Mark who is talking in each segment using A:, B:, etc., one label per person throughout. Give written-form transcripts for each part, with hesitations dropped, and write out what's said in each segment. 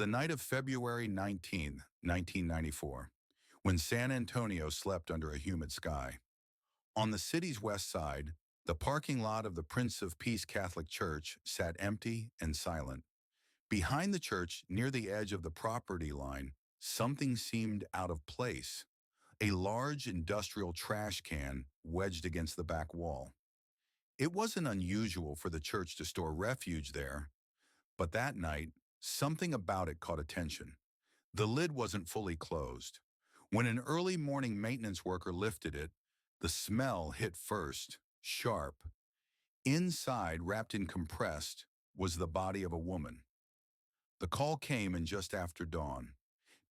A: night of February 19th, 1994, when San Antonio slept under a humid sky. On the city's west side, the parking lot of the Prince of Peace Catholic Church sat empty and silent. Behind the church, near the edge of the property line, something seemed out of place. A large industrial trash can wedged against the back wall. It wasn't unusual for the church to store refuge there, but that night, something about it caught attention. The lid wasn't fully closed. When an early morning maintenance worker lifted it, the smell hit first, sharp. Inside, wrapped in compressed, was the body of a woman. The call came in just after dawn.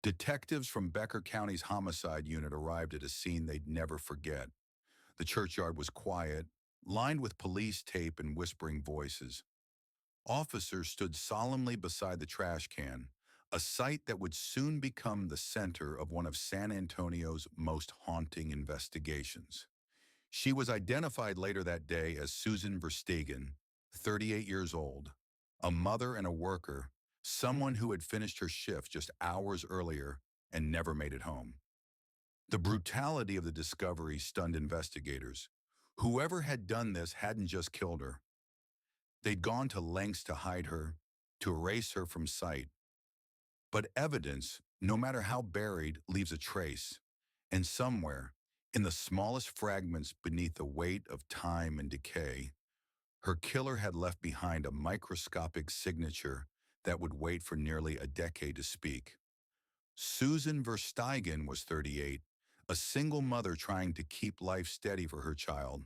A: Detectives from Becker County's homicide unit arrived at a scene they'd never forget. The churchyard was quiet, lined with police tape and whispering voices. Officers stood solemnly beside the trash can, a sight that would soon become the center of one of San Antonio's most haunting investigations. She was identified later that day as Susan Versteigan, 38 years old, a mother and a worker, someone who had finished her shift just hours earlier and never made it home. The brutality of the discovery stunned investigators. Whoever had done this hadn't just killed her. They'd gone to lengths to hide her, to erase her from sight. But evidence, no matter how buried, leaves a trace. And somewhere, in the smallest fragments beneath the weight of time and decay, her killer had left behind a microscopic signature that would wait for nearly a decade to speak. Susan Versteigan was 38, a single mother trying to keep life steady for her child.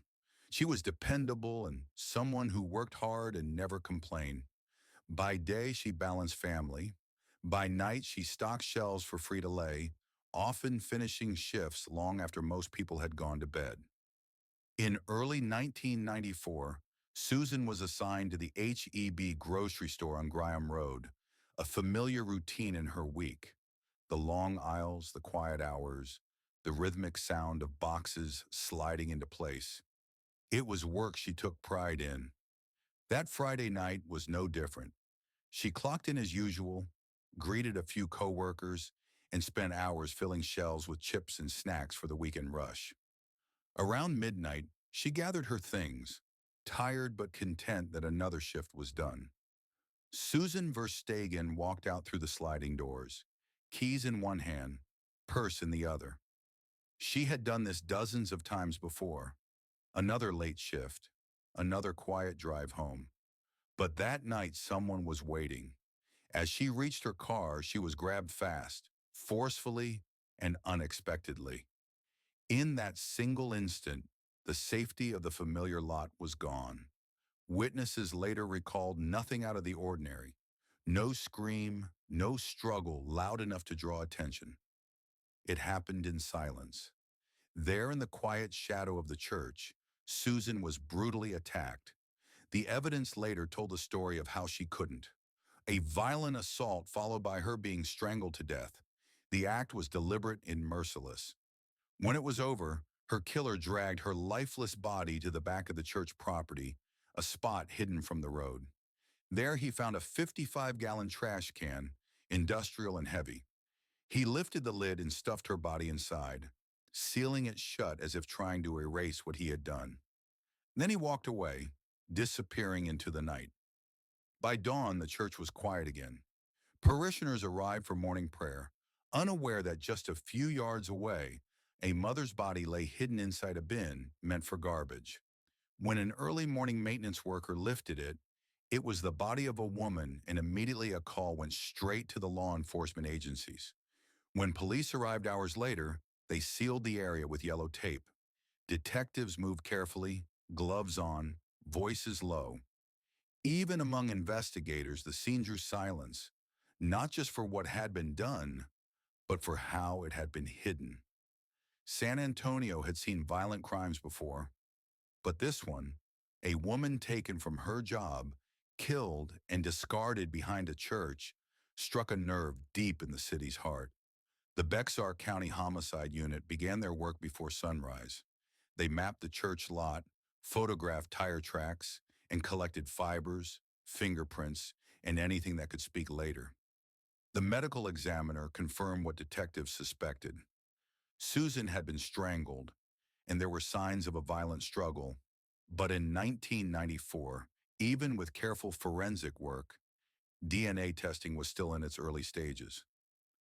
A: She was dependable and someone who worked hard and never complained. By day, she balanced family. By night, she stocked shelves for Frito-Lay, often finishing shifts long after most people had gone to bed. In early 1994, Susan was assigned to the H-E-B grocery store on Graham Road, a familiar routine in her week. The long aisles, the quiet hours, the rhythmic sound of boxes sliding into place. It was work she took pride in. That Friday night was no different. She clocked in as usual, greeted a few coworkers, and spent hours filling shelves with chips and snacks for the weekend rush. Around midnight, she gathered her things, tired but content that another shift was done. Susan Versteigan walked out through the sliding doors, keys in one hand, purse in the other. She had done this dozens of times before. Another late shift, another quiet drive home. But that night, someone was waiting. As she reached her car, she was grabbed fast, forcefully, and unexpectedly. In that single instant, the safety of the familiar lot was gone. Witnesses later recalled nothing out of the ordinary. No scream, no struggle loud enough to draw attention. It happened in silence. There in the quiet shadow of the church, Susan was brutally attacked. The evidence later told the story of how she couldn't. A violent assault followed by her being strangled to death. The act was deliberate and merciless. When it was over, her killer dragged her lifeless body to the back of the church property, a spot hidden from the road. There he found a 55-gallon trash can, industrial and heavy. He lifted the lid and stuffed her body inside, sealing it shut as if trying to erase what he had done. Then he walked away, disappearing into the night. By dawn, the church was quiet again. Parishioners arrived for morning prayer, unaware that just a few yards away, a mother's body lay hidden inside a bin meant for garbage. When an early morning maintenance worker lifted it, it was the body of a woman, and immediately a call went straight to the law enforcement agencies. When police arrived hours later, they sealed the area with yellow tape. Detectives moved carefully, gloves on, voices low. Even among investigators, the scene drew silence, not just for what had been done, but for how it had been hidden. San Antonio had seen violent crimes before, but this one, a woman taken from her job, killed and discarded behind a church, struck a nerve deep in the city's heart. The Bexar County Homicide Unit began their work before sunrise. They mapped the church lot, photographed tire tracks, and collected fibers, fingerprints, and anything that could speak later. The medical examiner confirmed what detectives suspected. Susan had been strangled, and there were signs of a violent struggle. But in 1994, even with careful forensic work, DNA testing was still in its early stages.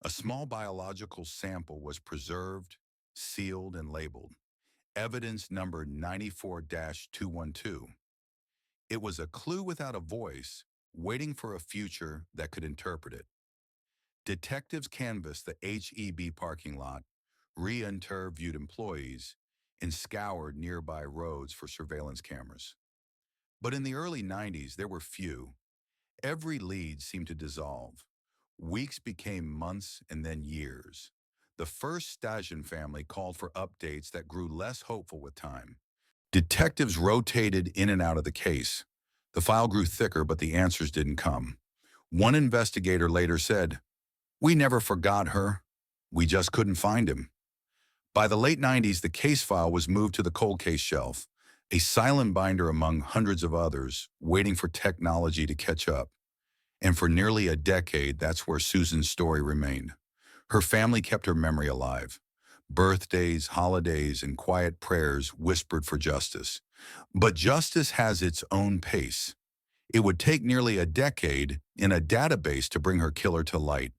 A: A small biological sample was preserved, sealed, and labeled. Evidence number 94-212. It was a clue without a voice, waiting for a future that could interpret it. Detectives canvassed the HEB parking lot, re-interviewed employees, and scoured nearby roads for surveillance cameras. But in the early 90s, there were few. Every lead seemed to dissolve. Weeks became months and then years. The first Stajin family called for updates that grew less hopeful with time. Detectives rotated in and out of the case. The file grew thicker, but the answers didn't come. One investigator later said, "We never forgot her. We just couldn't find him." By the late 90s, the case file was moved to the cold case shelf, a silent binder among hundreds of others, waiting for technology to catch up. And for nearly a decade, that's where Susan's story remained. Her family kept her memory alive. Birthdays, holidays, and quiet prayers whispered for justice. But justice has its own pace. It would take nearly a decade in a database to bring her killer to light.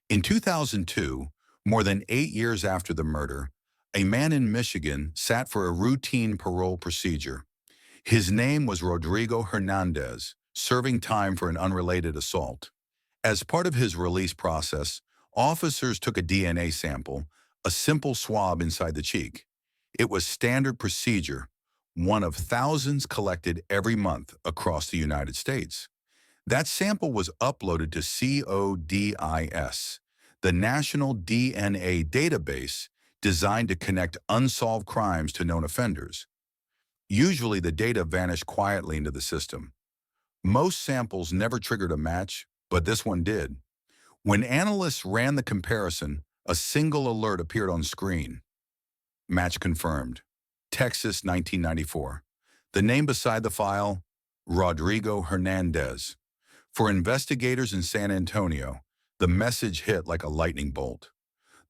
A: In 2002, more than 8 years after the murder, a man in Michigan sat for a routine parole procedure. His name was Rodrigo Hernandez, serving time for an unrelated assault. As part of his release process, officers took a DNA sample, a simple swab inside the cheek. It was standard procedure, one of thousands collected every month across the United States. That sample was uploaded to CODIS, the National DNA Database designed to connect unsolved crimes to known offenders. Usually the data vanished quietly into the system. Most samples never triggered a match, but this one did. When analysts ran the comparison, a single alert appeared on screen. Match confirmed. Texas, 1994. The name beside the file, Rodrigo Hernandez. For investigators in San Antonio, the message hit like a lightning bolt.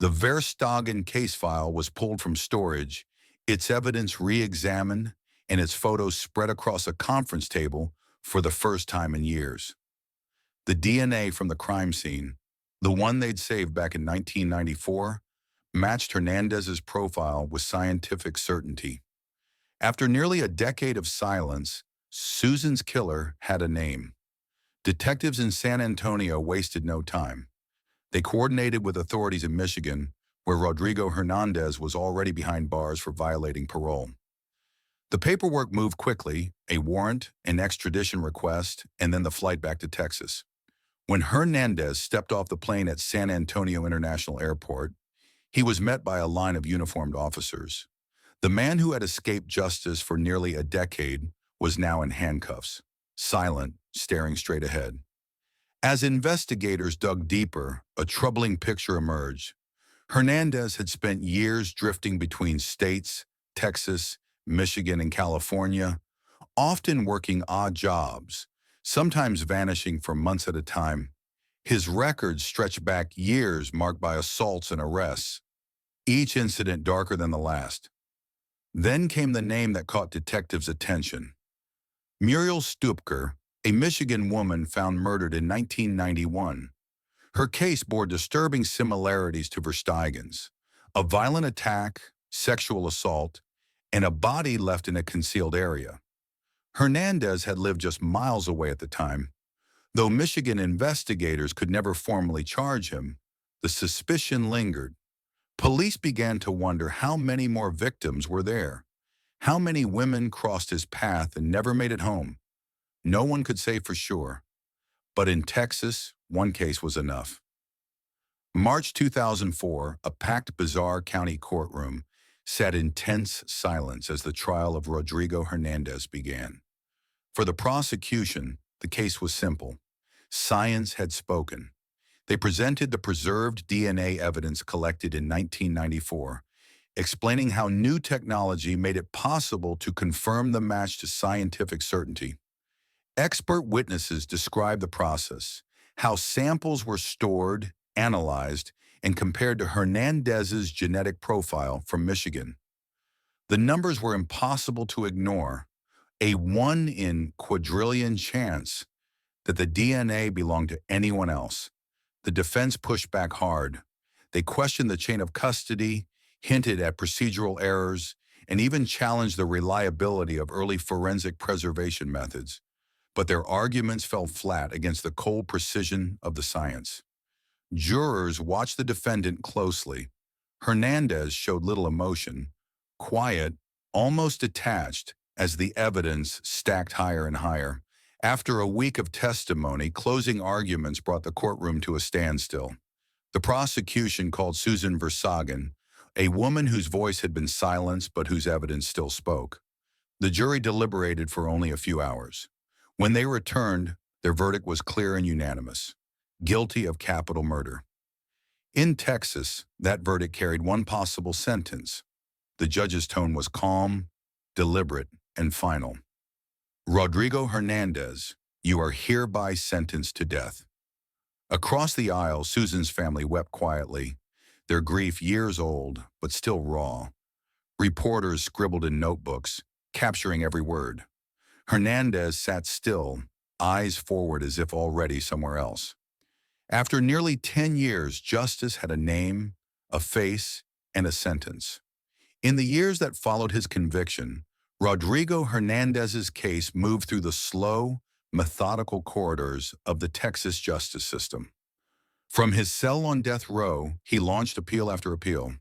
A: The Versteigan case file was pulled from storage, its evidence re-examined, and its photos spread across a conference table for the first time in years. The DNA from the crime scene, the one they'd saved back in 1994, matched Hernandez's profile with scientific certainty. After nearly a decade of silence, Susan's killer had a name. Detectives in San Antonio wasted no time. They coordinated with authorities in Michigan, where Rodrigo Hernandez was already behind bars for violating parole. The paperwork moved quickly, a warrant, an extradition request, and then the flight back to Texas. When Hernandez stepped off the plane at San Antonio International Airport, he was met by a line of uniformed officers. The man who had escaped justice for nearly a decade was now in handcuffs, silent, staring straight ahead. As investigators dug deeper, a troubling picture emerged. Hernandez had spent years drifting between states, Texas, Michigan, and California, often working odd jobs, sometimes vanishing for months at a time. His records stretched back years marked by assaults and arrests, each incident darker than the last. Then came the name that caught detectives' attention. Muriel Stupker, a Michigan woman found murdered in 1991. Her case bore disturbing similarities to Versteigan's: a violent attack, sexual assault, and a body left in a concealed area. Hernandez had lived just miles away at the time. Though Michigan investigators could never formally charge him, the suspicion lingered. Police began to wonder how many more victims were there. How many women crossed his path and never made it home? No one could say for sure. But in Texas, one case was enough. March 2004, a packed Bizarre County courtroom sat in tense silence as the trial of Rodrigo Hernandez began. For the prosecution, the case was simple. Science had spoken. They presented the preserved DNA evidence collected in 1994, explaining how new technology made it possible to confirm the match to scientific certainty. Expert witnesses described the process, how samples were stored, analyzed, and compared to Hernandez's genetic profile from Michigan. The numbers were impossible to ignore. A 1 in quadrillion chance that the DNA belonged to anyone else. The defense pushed back hard. They questioned the chain of custody, hinted at procedural errors, and even challenged the reliability of early forensic preservation methods. But their arguments fell flat against the cold precision of the science. Jurors watched the defendant closely. Hernandez showed little emotion, quiet, almost detached, as the evidence stacked higher and higher. After a week of testimony, closing arguments brought the courtroom to a standstill. The prosecution called Susan Versteigan, a woman whose voice had been silenced but whose evidence still spoke. The jury deliberated for only a few hours. When they returned, their verdict was clear and unanimous: guilty of capital murder. In Texas, that verdict carried one possible sentence. The judge's tone was calm, deliberate, and final. Rodrigo Hernandez, you are hereby sentenced to death. Across the aisle, Susan's family wept quietly, their grief years old, but still raw. Reporters scribbled in notebooks, capturing every word. Hernandez sat still, eyes forward as if already somewhere else. After nearly 10 years, justice had a name, a face, and a sentence. In the years that followed his conviction, Rodrigo Hernandez's case moved through the slow, methodical corridors of the Texas justice system. From his cell on death row, he launched appeal after appeal,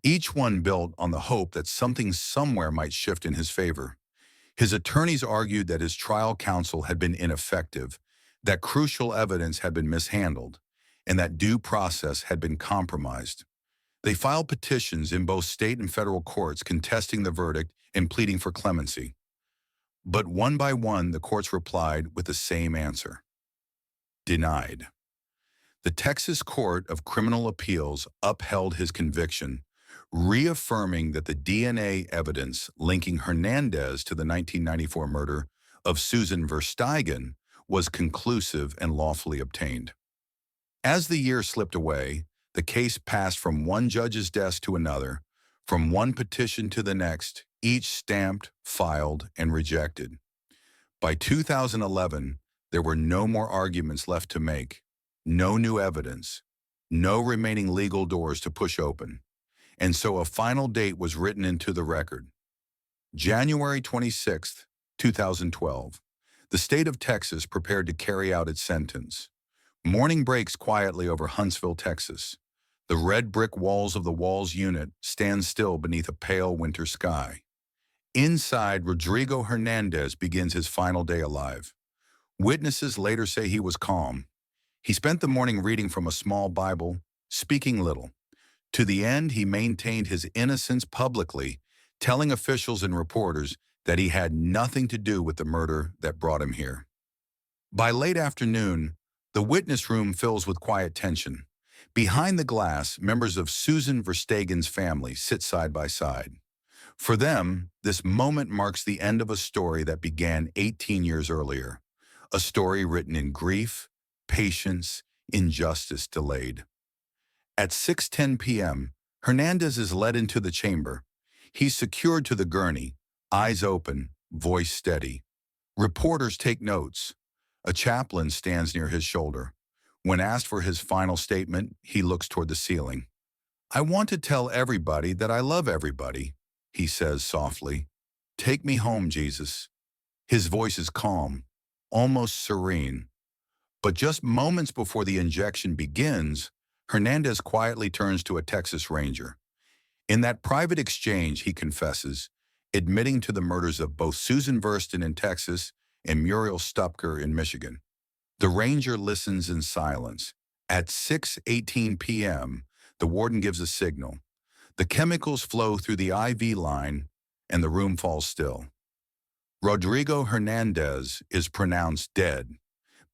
A: each one built on the hope that something somewhere might shift in his favor. His attorneys argued that his trial counsel had been ineffective, that crucial evidence had been mishandled, and that due process had been compromised. They filed petitions in both state and federal courts contesting the verdict and pleading for clemency. But one by one, the courts replied with the same answer: denied. The Texas Court of Criminal Appeals upheld his conviction, reaffirming that the DNA evidence linking Hernandez to the 1994 murder of Susan Versteigan was conclusive and lawfully obtained. As the years slipped away, the case passed from one judge's desk to another, from one petition to the next, each stamped, filed, and rejected. By 2011, there were no more arguments left to make, no new evidence, no remaining legal doors to push open. And so a final date was written into the record: January 26, 2012. The state of Texas prepared to carry out its sentence. Morning breaks quietly over Huntsville, Texas. The red brick walls of the Walls unit stand still beneath a pale winter sky. Inside, Rodrigo Hernandez begins his final day alive. Witnesses later say he was calm. He spent the morning reading from a small Bible, speaking little. To the end, he maintained his innocence publicly, telling officials and reporters that he had nothing to do with the murder that brought him here. By late afternoon, the witness room fills with quiet tension. Behind the glass, members of Susan Versteigan's family sit side by side. For them, this moment marks the end of a story that began 18 years earlier, a story written in grief, patience, injustice delayed. At 6:10 p.m., Hernandez is led into the chamber. He's secured to the gurney, eyes open, voice steady. Reporters take notes. A chaplain stands near his shoulder. When asked for his final statement, he looks toward the ceiling. "I want to tell everybody that I love everybody," he says softly. "Take me home, Jesus." His voice is calm, almost serene. But just moments before the injection begins, Hernandez quietly turns to a Texas Ranger. In that private exchange, he confesses, admitting to the murders of both Susan Versteigan in Texas and Muriel Stupker in Michigan. The Ranger listens in silence. At 6:18 p.m., the warden gives a signal. The chemicals flow through the IV line, and the room falls still. Rodrigo Hernandez is pronounced dead.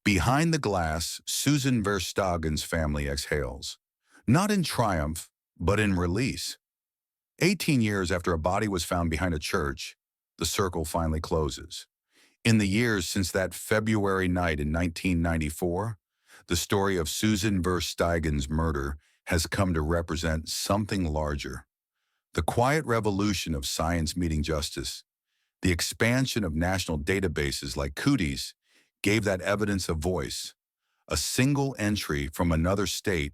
A: Behind the glass, Susan Versteigan's family exhales, not in triumph, but in release. 18 years after a body was found behind a church, the circle finally closes. In the years since that February night in 1994, The story of Susan Versteigan's murder has come to represent something larger. The quiet revolution of science meeting justice, the expansion of national databases like CODIS, gave that evidence a voice. A single entry from another state,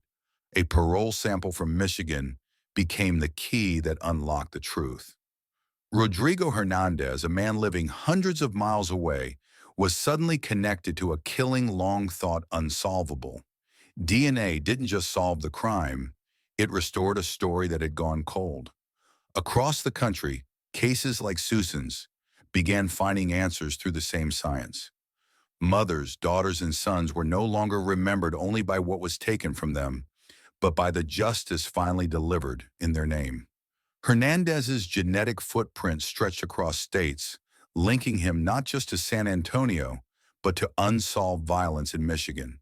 A: a parole sample from Michigan, became the key that unlocked the truth. Rodrigo Hernandez, a man living hundreds of miles away, was suddenly connected to a killing long thought unsolvable. DNA didn't just solve the crime, it restored a story that had gone cold. Across the country, cases like Susan's began finding answers through the same science. Mothers, daughters, and sons were no longer remembered only by what was taken from them, but by the justice finally delivered in their name. Hernandez's genetic footprint stretched across states, linking him not just to San Antonio, but to unsolved violence in Michigan.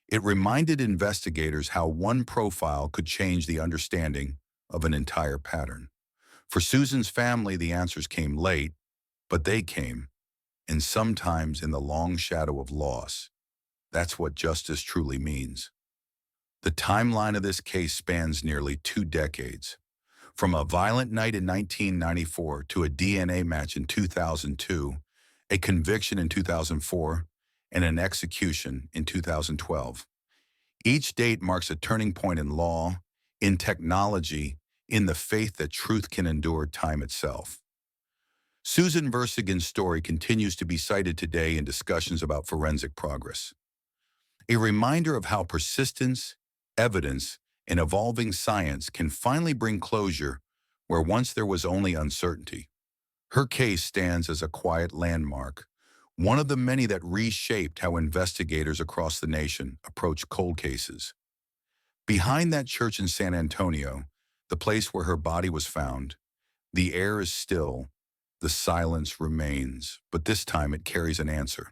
A: It reminded investigators how one profile could change the understanding of an entire pattern. For Susan's family, the answers came late, but they came, and sometimes in the long shadow of loss. That's what justice truly means. The timeline of this case spans nearly 2 decades. From a violent night in 1994 to a DNA match in 2002, a conviction in 2004, and an execution in 2012. Each date marks a turning point in law, in technology, in the faith that truth can endure time itself. Susan Versteigan's story continues to be cited today in discussions about forensic progress. A reminder of how persistence, evidence, and evolving science can finally bring closure where once there was only uncertainty. Her case stands as a quiet landmark, one of the many that reshaped how investigators across the nation approach cold cases. Behind that church in San Antonio, the place where her body was found, the air is still, the silence remains, but this time it carries an answer.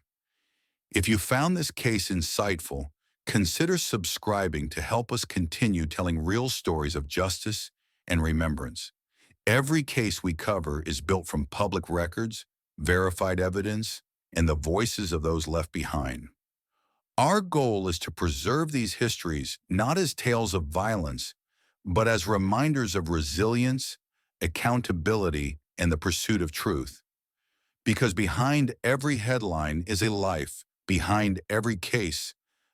A: If you found this case insightful, consider subscribing to help us continue telling real stories of justice and remembrance. Every case we cover is built from public records, verified evidence, and the voices of those left behind. Our goal is to preserve these histories not as tales of violence, but as reminders of resilience, accountability, and the pursuit of truth. Because behind every headline is a life, behind every case,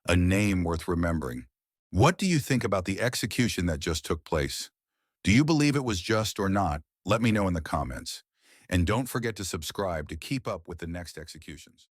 A: a name worth remembering. What do you think about the execution that just took place? Do you believe it was just or not? Let me know in the comments. And don't forget to subscribe to keep up with the next executions.